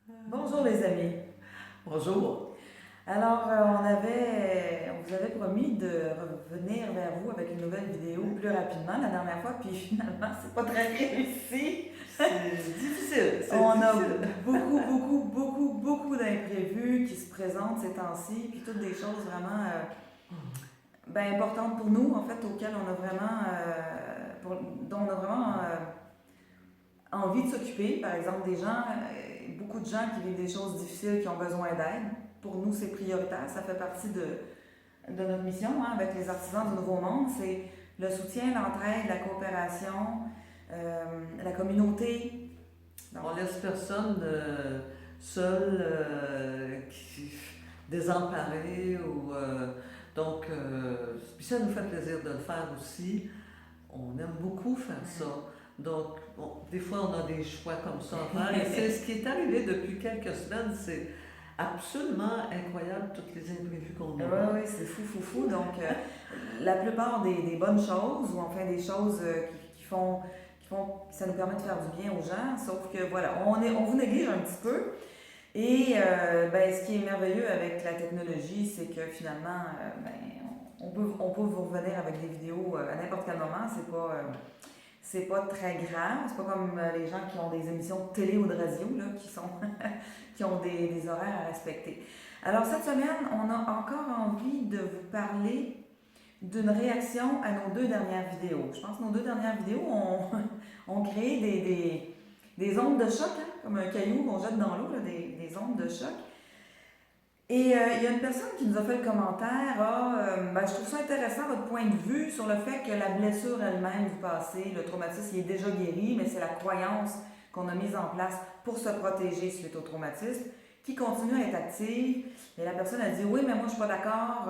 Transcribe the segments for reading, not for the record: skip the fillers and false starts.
Bonjour les amis. Bonjour. Alors, on vous avait promis de revenir vers vous avec une nouvelle vidéo plus rapidement la dernière fois, puis finalement, c'est pas très réussi. C'est difficile, c'est On a difficile. beaucoup d'imprévus qui se présentent ces temps-ci, puis toutes des choses vraiment importantes pour nous, en fait, auxquelles on a vraiment, dont on a vraiment envie de s'occuper. Par exemple, beaucoup de gens qui vivent des choses difficiles, qui ont besoin d'aide. Pour nous, c'est prioritaire. Ça fait partie de notre mission avec les artisans du Nouveau Monde. C'est le soutien, l'entraide, la coopération, la communauté. Donc, On laisse personne seul, désemparé puis ça nous fait plaisir de le faire aussi. On aime beaucoup faire ça. Donc, des fois, on a des choix comme ça à faire. Et c'est ce qui est arrivé depuis quelques semaines. C'est absolument incroyable, tous les imprévus qu'on a. oui, c'est fou. Donc, la plupart des bonnes choses, ou enfin des choses ça nous permet de faire du bien aux gens, sauf que voilà, on vous néglige un petit peu. Et ce qui est merveilleux avec la technologie, c'est que finalement, on peut vous revenir avec des vidéos à n'importe quel moment. C'est pas très grave. C'est pas comme les gens qui ont des émissions de télé ou de radio, là, qui ont des horaires à respecter. Alors, cette semaine, on a encore envie de vous parler d'une réaction à nos deux dernières vidéos. Je pense que nos deux dernières vidéos ont créé des ondes de choc, hein, comme un caillou qu'on jette dans l'eau, des ondes de choc. Et il y a une personne qui nous a fait le commentaire, je trouve ça intéressant votre point de vue sur le fait que la blessure elle-même du passé, le traumatisme, il est déjà guéri, mais c'est la croyance qu'on a mise en place pour se protéger suite au traumatisme qui continue à être active. Et la personne a dit, oui, mais moi je suis pas d'accord.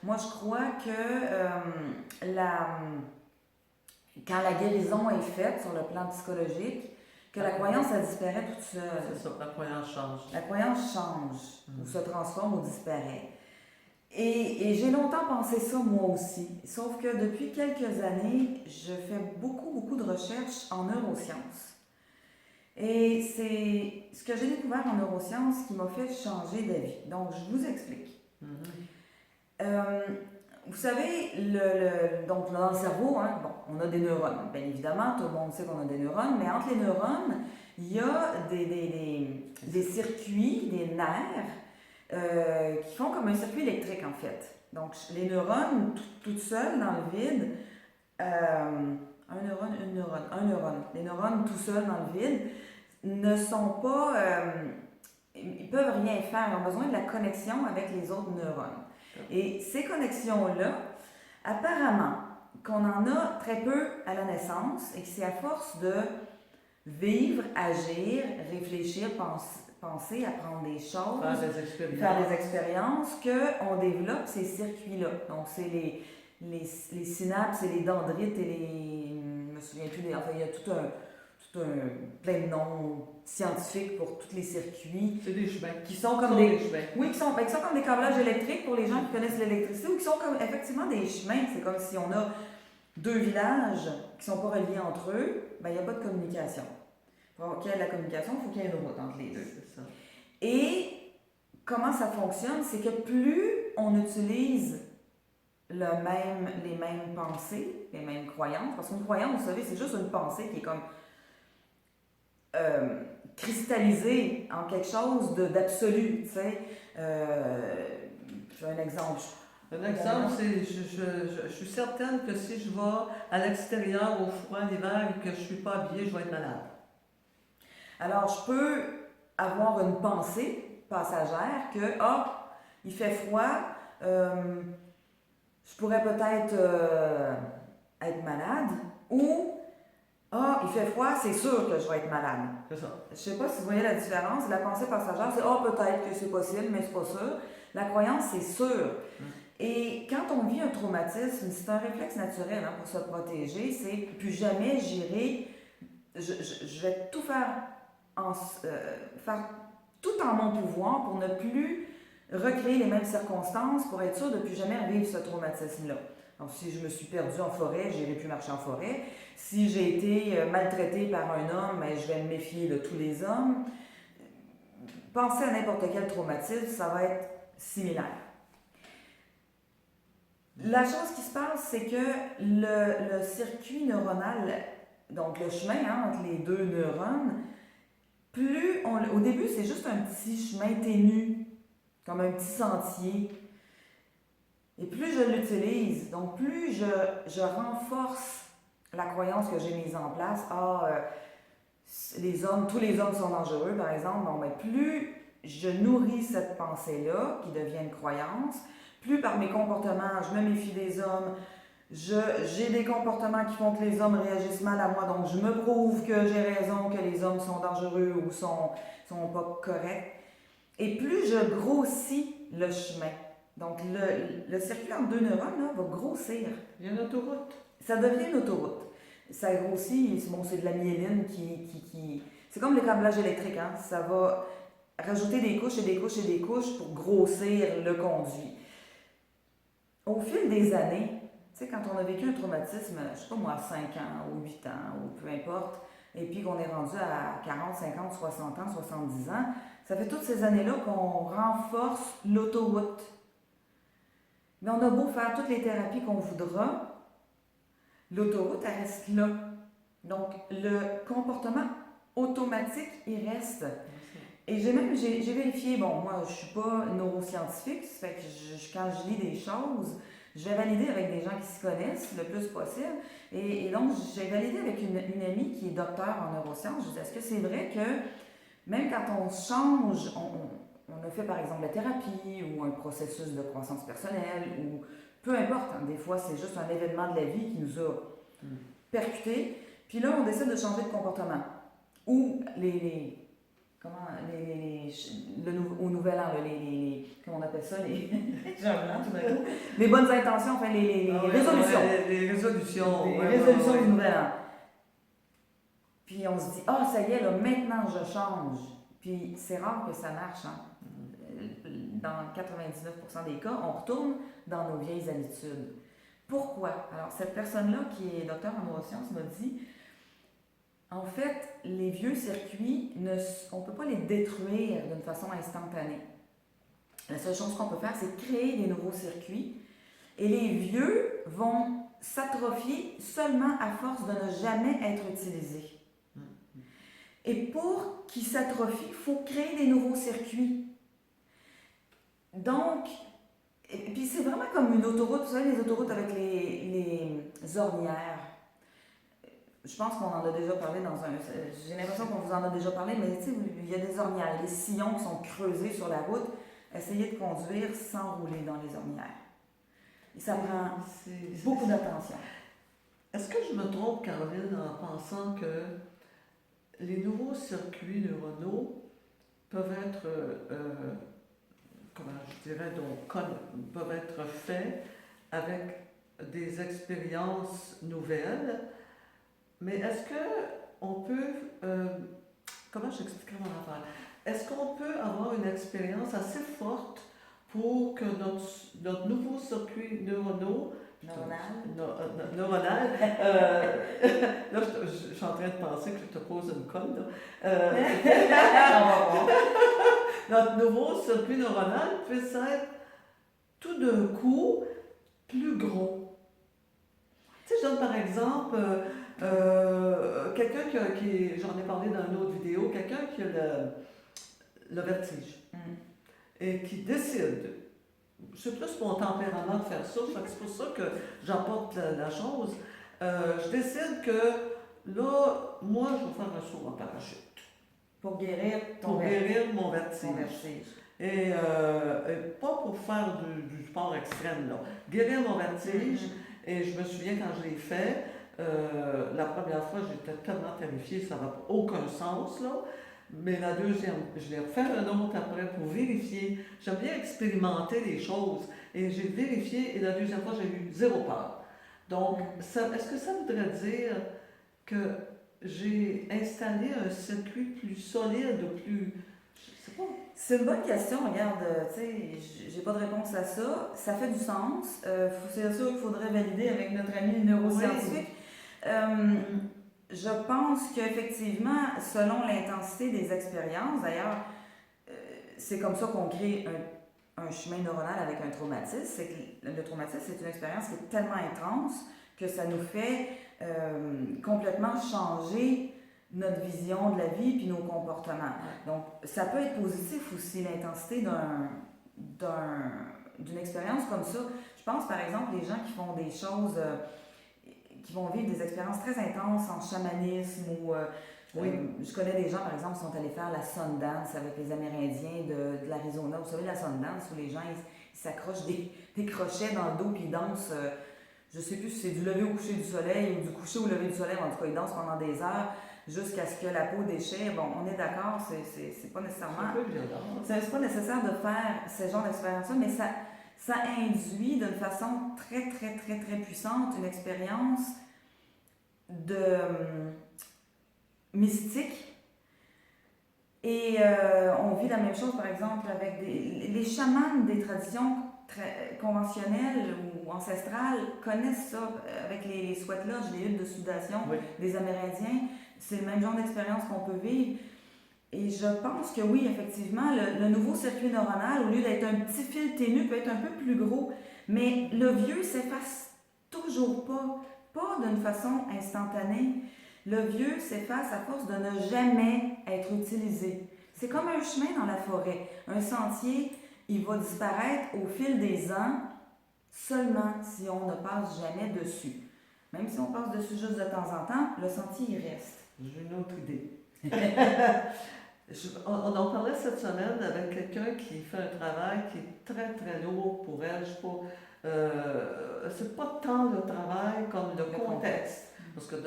Moi je crois que quand la guérison est faite sur le plan psychologique, que la croyance, elle disparaît toute seule. C'est ça, la croyance change. La croyance change, ou se transforme ou disparaît. Et j'ai longtemps pensé ça moi aussi. Sauf que depuis quelques années, je fais beaucoup de recherches en neurosciences. Et c'est ce que j'ai découvert en neurosciences qui m'a fait changer d'avis. Donc, je vous explique. Euh, vous savez, donc dans le cerveau, hein, bon, on a des neurones. Bien évidemment, tout le monde sait qu'on a des neurones, mais entre les neurones, il y a des circuits, des nerfs, qui font comme un circuit électrique en fait. Donc, les neurones, toutes seules dans le vide, un neurone, les neurones tout seuls dans le vide, ne sont pas. Ils peuvent rien faire, ils ont besoin de la connexion avec les autres neurones. Et ces connexions-là, apparemment, qu'on en a très peu à la naissance et que c'est à force de vivre, agir, réfléchir, penser, apprendre des choses, faire des expériences, qu'on développe ces circuits-là. Donc, c'est les synapses et les dendrites et les. Je me souviens plus, enfin, il y a tout un plein de noms scientifiques pour tous les circuits. C'est des chemins. Qui sont comme Oui, qui sont comme des câblages électriques pour les gens qui connaissent l'électricité ou qui sont comme effectivement des chemins. C'est comme si on a deux villages qui ne sont pas reliés entre eux, il n'y a pas de communication. Pour qu'il y ait de la communication, il faut qu'il y ait une route entre les deux. C'est ça. Et comment ça fonctionne, c'est que plus on utilise les mêmes pensées, les mêmes croyances, parce qu'une croyance, vous savez, c'est juste une pensée qui est comme cristallisée en quelque chose d'absolu, tu sais. Je fais un exemple. Un exemple, c'est je suis certaine que si je vais à l'extérieur au froid l'hiver et que je ne suis pas habillée, je vais être malade. Alors, je peux avoir une pensée passagère que, il fait froid, je pourrais peut-être être malade, ou, il fait froid, c'est sûr que je vais être malade. C'est ça. Je ne sais pas si vous voyez la différence. La pensée passagère, c'est, peut-être que c'est possible, mais c'est pas sûr. La croyance, c'est sûr. Et quand on vit un traumatisme, c'est un réflexe naturel pour se protéger, c'est plus jamais j'irai, je vais tout faire faire tout en mon pouvoir pour ne plus recréer les mêmes circonstances pour être sûr de ne plus jamais revivre ce traumatisme-là. Donc, si je me suis perdue en forêt, je n'irai plus marcher en forêt. Si j'ai été maltraitée par un homme, je vais me méfier de tous les hommes. pensez à n'importe quel traumatisme, ça va être similaire. La chose qui se passe, c'est que le circuit neuronal, donc le chemin entre les deux neurones, au début, c'est juste un petit chemin ténu, comme un petit sentier. Et plus je l'utilise, donc plus je renforce la croyance que j'ai mise en place, tous les hommes sont dangereux, par exemple, plus je nourris cette pensée-là, qui devient une croyance, plus par mes comportements, je me méfie des hommes, j'ai des comportements qui font que les hommes réagissent mal à moi, donc je me prouve que j'ai raison, que les hommes sont dangereux ou sont pas corrects. Et plus je grossis le chemin, donc le circuit entre deux neurones là, va grossir. Il y a une autoroute. Ça devient une autoroute. Ça grossit, c'est de la myéline qui... C'est comme le câblage électrique, hein? Ça va rajouter des couches et des couches et des couches pour grossir le conduit. Au fil des années, tu sais, quand on a vécu un traumatisme, je sais pas moi, 5 ans ou 8 ans ou peu importe, et puis qu'on est rendu à 40, 50, 60 ans, 70 ans, ça fait toutes ces années-là qu'on renforce l'autoroute. Mais on a beau faire toutes les thérapies qu'on voudra, l'autoroute, elle reste là. Donc, le comportement automatique, il reste. Et j'ai vérifié, moi, je suis pas neuroscientifique, ça fait que quand je lis des choses, je vais valider avec des gens qui s'y connaissent le plus possible. Et donc, j'ai validé avec une amie qui est docteur en neurosciences. Je dis, est-ce que c'est vrai que même quand on change, on a fait par exemple la thérapie ou un processus de croissance personnelle ou peu importe, hein, des fois c'est juste un événement de la vie qui nous a percuté, puis là on décide de changer de comportement. Ou au nouvel an, comment on appelle ça, j'ai un blanc tout d'un coup, les bonnes intentions, enfin les résolutions. Les résolutions. Les résolutions du nouvel an. Puis on se dit, ça y est, là, maintenant je change. Puis c'est rare que ça marche, hein. Dans 99% des cas, on retourne dans nos vieilles habitudes. Pourquoi? Alors, cette personne-là, qui est docteur en neurosciences, m'a dit, en fait, les vieux circuits, on ne peut pas les détruire d'une façon instantanée. La seule chose qu'on peut faire, c'est créer des nouveaux circuits. Et les vieux vont s'atrophier seulement à force de ne jamais être utilisés. Et pour qu'ils s'atrophient, il faut créer des nouveaux circuits. Donc, et puis c'est vraiment comme une autoroute, vous savez, les autoroutes avec les ornières. Je pense qu'on en a déjà parlé j'ai l'impression qu'on vous en a déjà parlé, mais tu sais, il y a des ornières, les sillons qui sont creusés sur la route. Essayez de conduire sans rouler dans les ornières. Et ça prend beaucoup d'attention. Est-ce que je me trompe, Caroline, en pensant que les nouveaux circuits neuronaux peuvent être, peuvent être faits avec des expériences nouvelles, mais est-ce qu'on peut, comment j'expliquerai mon affaire? Est-ce qu'on peut avoir une expérience assez forte pour que notre nouveau circuit neuronal, là, je suis en train de penser que je te pose une colle, notre nouveau circuit neuronal puisse être tout d'un coup plus gros. Tu sais, je donne par exemple quelqu'un j'en ai parlé dans une autre vidéo, quelqu'un qui a le vertige et qui décide, c'est plus mon tempérament de faire ça, c'est pour ça que j'apporte la chose, je décide que là, moi je vais faire un saut en parachute. Pour guérir mon vertige. Et pas pour faire du sport extrême, là. Guérir mon vertige. Et je me souviens quand je l'ai fait, la première fois, j'étais tellement terrifiée, ça n'a aucun sens, là. Mais la deuxième, je l'ai refait un autre après pour vérifier. J'aime bien expérimenter les choses. Et j'ai vérifié, et la deuxième fois, j'ai eu 0 peur. Donc, est-ce que ça voudrait dire que j'ai installé un circuit plus solide, plus... Je sais pas. C'est une bonne question, regarde, tu sais, j'ai pas de réponse à ça. Ça fait du sens. C'est sûr qu'il faudrait valider avec notre ami neuroscientifique. Je pense qu'effectivement, selon l'intensité des expériences, d'ailleurs, c'est comme ça qu'on crée un chemin neuronal avec un traumatisme. C'est que le traumatisme, c'est une expérience qui est tellement intense que ça nous fait complètement changer notre vision de la vie puis nos comportements. Donc, ça peut être positif aussi, l'intensité d'une expérience comme ça. Je pense, par exemple, les gens qui font des choses, qui vont vivre des expériences très intenses en chamanisme ou... je connais des gens, par exemple, qui sont allés faire la Sundance avec les Amérindiens de l'Arizona. Vous savez, la Sundance, où les gens, ils s'accrochent des crochets dans le dos puis ils dansent... je sais plus si c'est du lever au coucher du soleil ou du coucher au lever du soleil. En tout cas, ils dansent pendant des heures jusqu'à ce que la peau déchire. Bon, on est d'accord, c'est pas nécessairement... C'est un peu violent. C'est pas nécessaire de faire ce genre d'expérience-là, mais ça induit d'une façon très, très, très, très puissante une expérience de mystique. Et on vit la même chose, par exemple, avec les chamans des traditions très conventionnelles ou ancestrales connaissent ça avec les sweat-lodges, les huttes de sudation des Amérindiens. C'est le même genre d'expérience qu'on peut vivre. Et je pense que oui, effectivement, le nouveau circuit neuronal, au lieu d'être un petit fil ténu, peut être un peu plus gros. Mais le vieux s'efface toujours pas d'une façon instantanée. Le vieux s'efface à force de ne jamais être utilisé. C'est comme un chemin dans la forêt. Un sentier, il va disparaître au fil des ans seulement si on ne passe jamais dessus. Même si on passe dessus juste de temps en temps, le sentier, il reste. J'ai une autre idée. On en parlait cette semaine avec quelqu'un qui fait un travail qui est très très lourd pour elle. C'est pas tant le travail comme le contexte. Parce que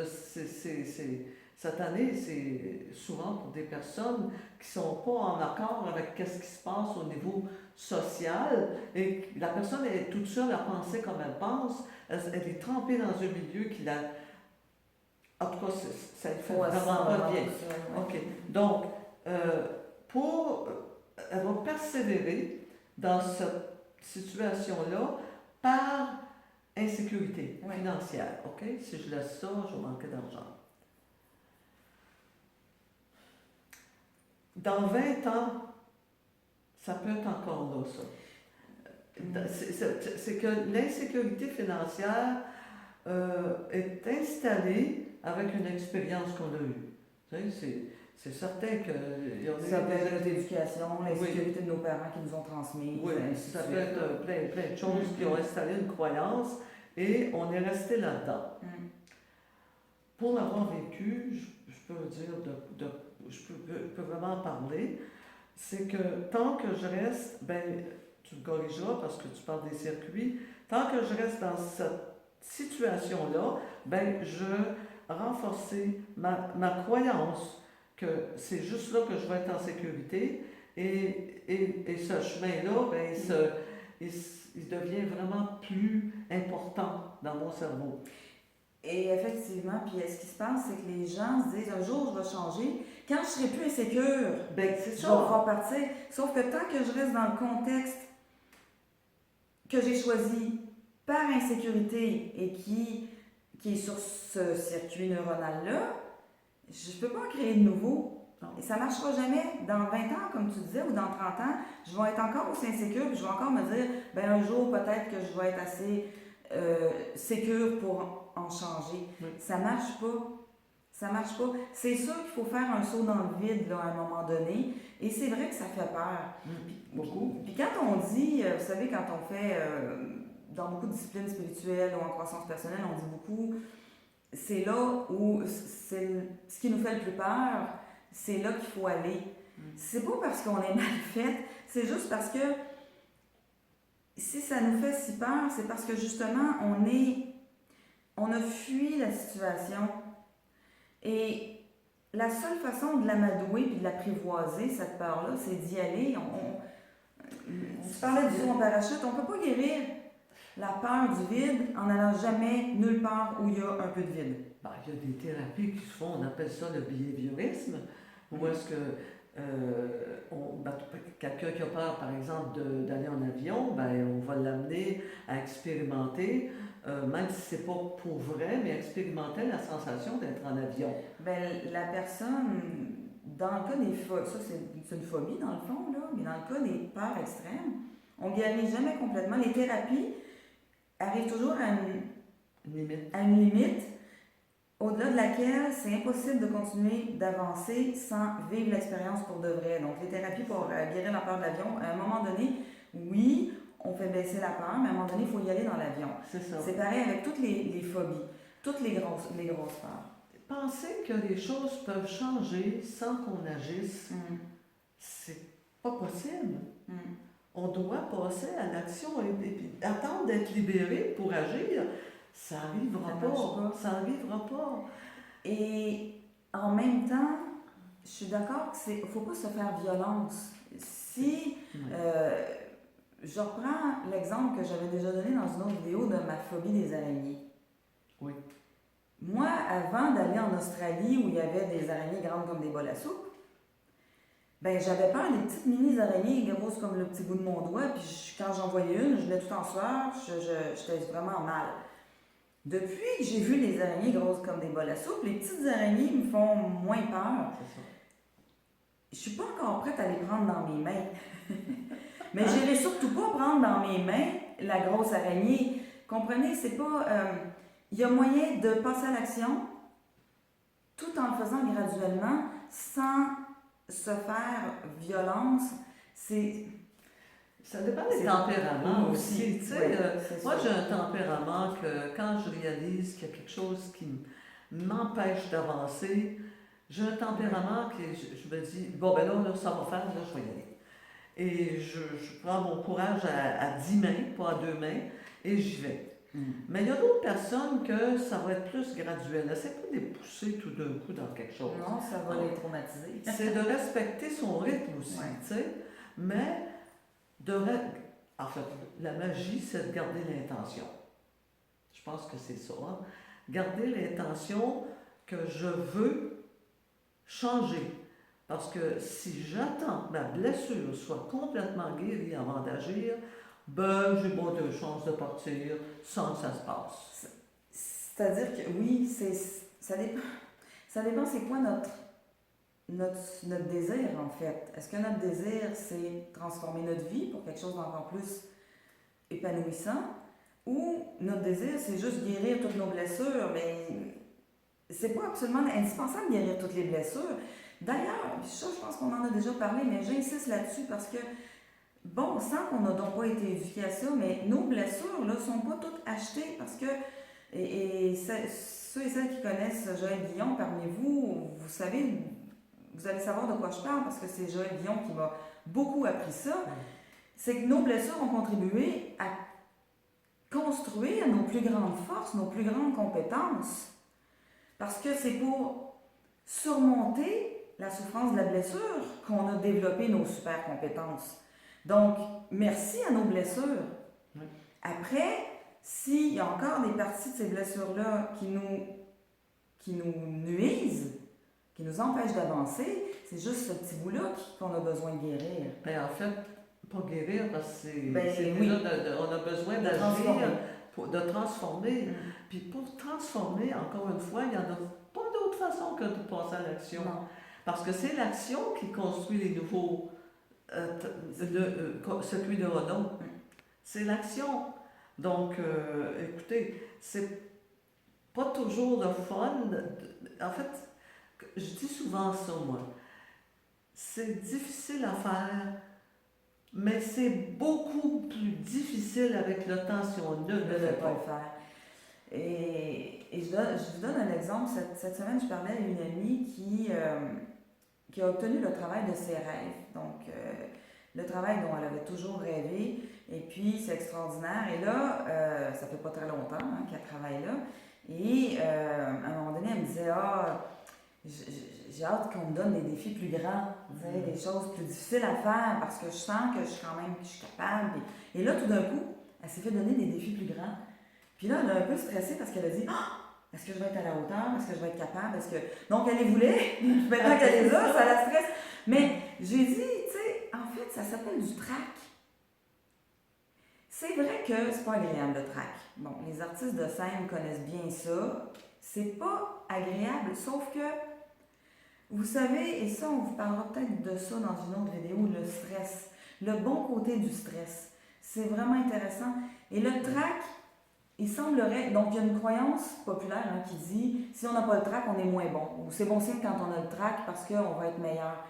cette année, c'est souvent pour des personnes qui sont pas en accord avec ce qui se passe au niveau social. Et la personne est toute seule à penser comme elle pense. Elle est trempée dans un milieu qui la... En tout cas, ça lui fait vraiment pas bien. OK. Donc, elle va persévérer dans cette situation-là par insécurité financière. OK? Si je laisse ça, je vais manquer d'argent. Dans 20 ans, ça peut être encore là, ça. C'est que l'insécurité financière est installée avec une expérience qu'on a eue. Tu sais, c'est certain que... Ça peut être notre éducation, l'insécurité de nos parents qui nous ont transmis. Oui, ça peut être plein de choses qui ont installé une croyance et on est resté là-dedans. Pour l'avoir vécu, je peux dire, je peux vraiment en parler, c'est que tant que je reste, tu me corrigeras parce que tu parles des circuits, tant que je reste dans cette situation-là, je renforcer ma croyance que c'est juste là que je vais être en sécurité et ce chemin-là, il devient vraiment plus important dans mon cerveau. Et effectivement, puis ce qui se passe, c'est que les gens se disent un jour je vais changer, quand je serai plus insécure, c'est je vais pouvoir partir. Sauf que tant que je reste dans le contexte que j'ai choisi par insécurité et qui est sur ce circuit neuronal-là, je ne peux pas en créer de nouveau. Et ça ne marchera jamais. Dans 20 ans, comme tu disais, ou dans 30 ans, je vais être encore aussi insécure, puis je vais encore me dire, un jour, peut-être que je vais être assez sécure pour en changer. Ça ne marche pas. Ça marche pas. C'est sûr qu'il faut faire un saut dans le vide là, à un moment donné. Et c'est vrai que ça fait peur. Beaucoup. Puis quand on dit, vous savez, quand on fait, dans beaucoup de disciplines spirituelles ou en croissance personnelle, on dit beaucoup, c'est là où c'est ce qui nous fait le plus peur, c'est là qu'il faut aller. C'est pas parce qu'on est mal fait, c'est juste parce que si ça nous fait si peur, c'est parce que justement, on a fui la situation. Et la seule façon de l'amadouer puis de l'apprivoiser, cette peur-là, c'est d'y aller. Tu parlais du saut en parachute, on ne peut pas guérir la peur du vide en n'allant jamais nulle part où il y a un peu de vide. Il y a des thérapies qui se font, on appelle ça le behaviorisme, où est-ce que quelqu'un qui a peur, par exemple, d'aller en avion, on va l'amener à expérimenter, même si c'est pas pour vrai, mais expérimenter la sensation d'être en avion. La personne dans le cas des phobies, ça c'est une phobie dans le fond, là, mais dans le cas des peurs extrêmes, on ne guérit jamais complètement. Les thérapies arrivent toujours à une limite au-delà de laquelle c'est impossible de continuer d'avancer sans vivre l'expérience pour de vrai. Donc, les thérapies pour guérir la peur de l'avion, à un moment donné, oui, on fait baisser la peur, mais à un moment donné, il faut y aller dans l'avion. C'est ça. C'est pareil avec toutes les phobies, toutes les grosses peurs. Penser que les choses peuvent changer sans qu'on agisse, c'est pas possible. On doit passer à l'action et attendre d'être libéré pour agir. Ça n'arrivera pas. Ça n'arrivera pas. Et en même temps, je suis d'accord qu'il ne faut pas se faire violence. Si je reprends l'exemple que j'avais déjà donné dans une autre vidéo de ma phobie des araignées. Oui. Moi, avant d'aller en Australie où il y avait des araignées grandes comme des bols à soupe, ben j'avais peur des petites mini-araignées grosses comme le petit bout de mon doigt, puis quand j'en voyais une, je venais tout en sueur, j'étais vraiment mal. Depuis que j'ai vu les araignées grosses comme des bols à soupe, les petites araignées me font moins peur. C'est ça. Je suis pas encore prête à les prendre dans mes mains. Mais je n'irai surtout pas prendre dans mes mains la grosse araignée. Comprenez, c'est pas... Il y a moyen de passer à l'action tout en le faisant graduellement, sans se faire violence. Ça dépend des tempéraments aussi. Tu sais, moi, ça. j'ai un tempérament que quand je réalise qu'il y a quelque chose qui m'empêche d'avancer, j'ai un tempérament que je me dis, bon, ben là, ça va faire, là, je vais y aller. Et je prends mon courage à 10 mains, pas à 2 mains, et j'y vais. Mais il y a d'autres personnes que ça va être plus graduel. C'est pas de les pousser tout d'un coup dans quelque chose. Non, ça va les traumatiser. C'est de respecter son rythme aussi, tu sais. Mais en fait, la magie, c'est de garder l'intention. Je pense que c'est ça. Hein? Garder l'intention que je veux changer. Parce que si j'attends que ma blessure soit complètement guérie avant d'agir, ben, j'ai moins de chances de partir sans que ça se passe. C'est-à-dire que oui, ça dépend. Ça dépend c'est quoi notre désir en fait. Est-ce que notre désir c'est transformer notre vie pour quelque chose d'encore plus épanouissant ou notre désir c'est juste guérir toutes nos blessures, mais c'est pas absolument indispensable de guérir toutes les blessures. D'ailleurs, ça je pense qu'on en a déjà parlé, mais j'insiste là-dessus parce que bon, sans qu'on n'a donc pas été éduqués à ça, mais nos blessures là sont pas toutes achetées parce que et ceux et celles qui connaissent Joël Guillon parmi vous, vous savez, vous allez savoir de quoi je parle parce que c'est Joël Guillon qui m'a beaucoup appris ça. C'est que nos blessures ont contribué à construire nos plus grandes forces, nos plus grandes compétences. Parce que c'est pour surmonter la souffrance de la blessure qu'on a développé nos super compétences. Donc, merci à nos blessures. Oui. Après, s'il y a encore des parties de ces blessures-là qui nous nuisent, qui nous empêchent d'avancer, c'est juste ce petit bout-là qu'on a besoin de guérir. Ben, en fait, pas guérir, parce que oui. on a besoin d'agir, de transformer. Puis pour transformer, encore une fois, il n'y en a pas d'autre façon que de passer à l'action. Non. Parce que c'est l'action qui construit les nouveaux circuits neuronaux. C'est l'action. Donc, écoutez, c'est pas toujours le fun. En fait, je dis souvent ça, moi. C'est difficile à faire, mais c'est beaucoup plus difficile avec le temps si on ne le fait pas le pas. faire. Et je vous donne un exemple. Cette semaine, je parlais à une amie qui a obtenu le travail de ses rêves. Donc, le travail dont elle avait toujours rêvé. Et puis, c'est extraordinaire. Et là, ça fait pas très longtemps qu'elle travaille là. Et à un moment donné, elle me disait, j'ai hâte qu'on me donne des défis plus grands, des choses plus difficiles à faire parce que je sens que je suis capable. Et là, tout d'un coup, elle s'est fait donner des défis plus grands. Puis là, elle a un peu stressé parce qu'elle a dit, est-ce que je vais être à la hauteur? Est-ce que je vais être capable? Donc, elle les voulait. Maintenant qu'elle est là, ça la stresse. Mais j'ai dit, tu sais, en fait, ça s'appelle du trac. C'est vrai que c'est pas agréable le trac. Bon, les artistes de scène connaissent bien ça. C'est pas agréable, sauf que Vous savez, et ça, on vous parlera peut-être de ça dans une autre vidéo, le stress. Le bon côté du stress. C'est vraiment intéressant. Et le trac, il semblerait, donc il y a une croyance populaire qui dit si on n'a pas le trac, on est moins bon. Ou c'est bon signe quand on a le trac parce qu'on va être meilleur.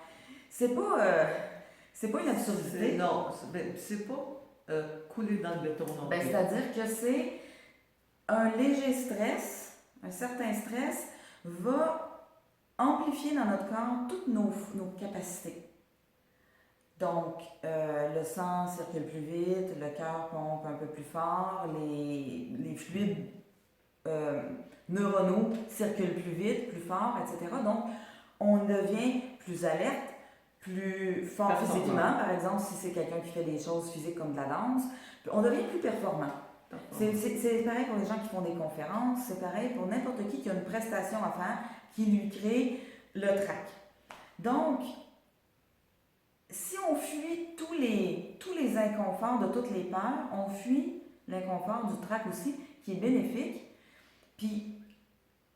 C'est pas une absurdité. Non, c'est pas couler dans le béton non Ben, plus. c'est-à-dire que c'est un léger stress, un certain stress va amplifier dans notre corps toutes nos capacités. Donc, le sang circule plus vite, le cœur pompe un peu plus fort, les fluides neuronaux circulent plus vite, plus fort, etc. Donc, on devient plus alerte, plus fort Performant. physiquement, par exemple, si c'est quelqu'un qui fait des choses physiques comme de la danse, on devient plus performant. C'est pareil pour les gens qui font des conférences, c'est pareil pour n'importe qui a une prestation à faire qui lui crée le trac. Donc, si on fuit tous les inconforts de toutes les peurs, on fuit l'inconfort du trac aussi, qui est bénéfique, puis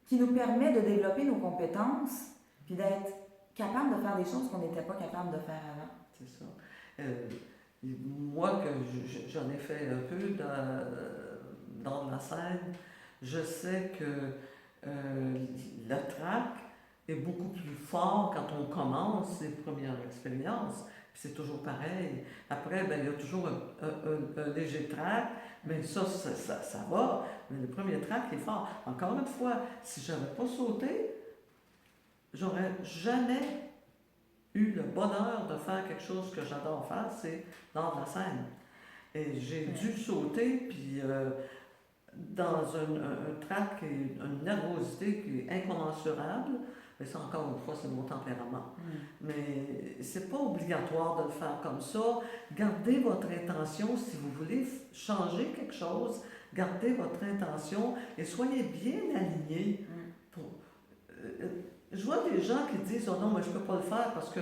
qui nous permet de développer nos compétences, puis d'être capable de faire des choses qu'on n'était pas capable de faire avant. C'est ça. Moi, que j'en ai fait un peu dans la scène, je sais que le trac est beaucoup plus fort quand on commence les premières expériences. Puis c'est toujours pareil. Après, il y a toujours un léger trac, mais ça va. Mais le premier trac est fort. Encore une fois, si je n'avais pas sauté, j'aurais jamais eu le bonheur de faire quelque chose que j'adore faire, c'est l'art de la scène. Et j'ai dû sauter, puis dans un trac et une nervosité qui est incommensurable, mais ça encore une fois, c'est mon tempérament. Mais c'est pas obligatoire de le faire comme ça. Gardez votre intention si vous voulez changer quelque chose. Gardez votre intention et soyez bien alignés. Je vois des gens qui disent « Oh non, mais je ne peux pas le faire parce que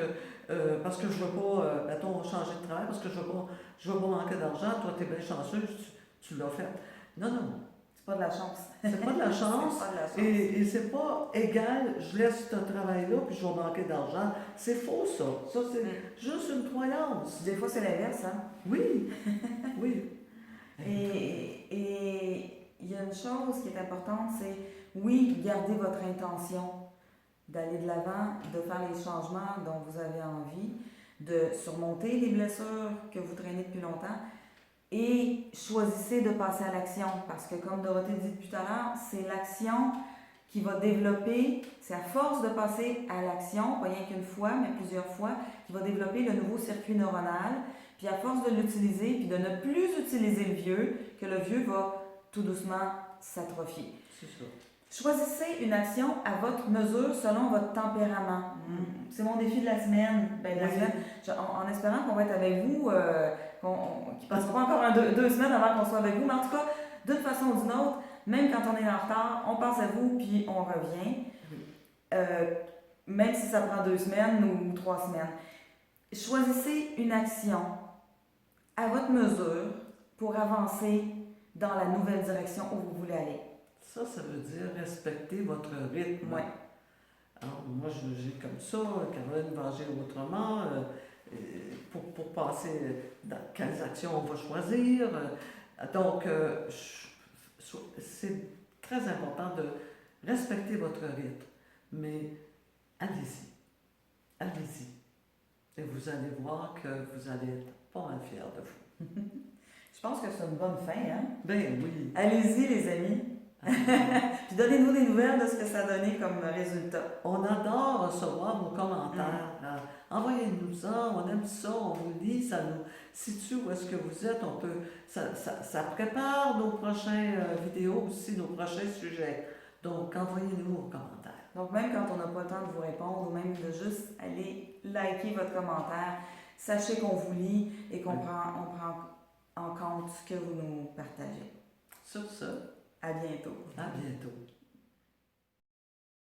je ne veux pas, mettons, changer de travail, parce que je veux pas manquer d'argent. Toi, tu es bien chanceuse, tu l'as fait. » Non, non. C'est pas de la chance. C'est pas de la chance. C'est pas de la chance. Et c'est pas égal, je laisse ce travail-là puis je vais manquer d'argent. C'est faux, ça. Ça, c'est juste une croyance. Des fois, c'est l'inverse, hein? Oui. Oui. Et il y a une chose qui est importante, c'est, oui, gardez votre intention d'aller de l'avant, de faire les changements dont vous avez envie, de surmonter les blessures que vous traînez depuis longtemps et choisissez de passer à l'action parce que comme Dorothée dit depuis tout à l'heure, c'est l'action qui va développer, c'est à force de passer à l'action, pas rien qu'une fois, mais plusieurs fois, qui va développer le nouveau circuit neuronal, puis à force de l'utiliser, puis de ne plus utiliser le vieux, que le vieux va tout doucement s'atrophier. C'est ça. Choisissez une action à votre mesure selon votre tempérament. C'est mon défi de la semaine. En espérant qu'on va être avec vous, qu'il ne passera pas encore deux semaines avant qu'on soit avec vous, mais en tout cas, d'une façon ou d'une autre, même quand on est en retard, on pense à vous puis on revient. Même si ça prend 2 semaines ou 3 semaines. Choisissez une action à votre mesure pour avancer dans la nouvelle direction où vous voulez aller. Ça veut dire respecter votre rythme. Ouais. Alors, moi, j'ai comme ça, Caroline va agir autrement, pour passer dans quelles actions on va choisir. Donc, c'est très important de respecter votre rythme, mais allez-y. Allez-y. Et vous allez voir que vous allez être pas mal fiers de vous. Je pense que c'est une bonne fin, hein? Ben oui. Allez-y, les amis. Puis donnez-nous des nouvelles de ce que ça a donné comme résultat. On adore recevoir vos commentaires. Envoyez-nous-en, on aime ça, on vous lit, ça nous situe où est-ce que vous êtes. Ça prépare nos prochaines vidéos aussi, nos prochains sujets. Donc, envoyez-nous vos commentaires. Donc, même quand on n'a pas le temps de vous répondre ou même de juste aller liker votre commentaire, sachez qu'on vous lit et qu'on prend en compte ce que vous nous partagez. Sur ce, À bientôt. à bientôt.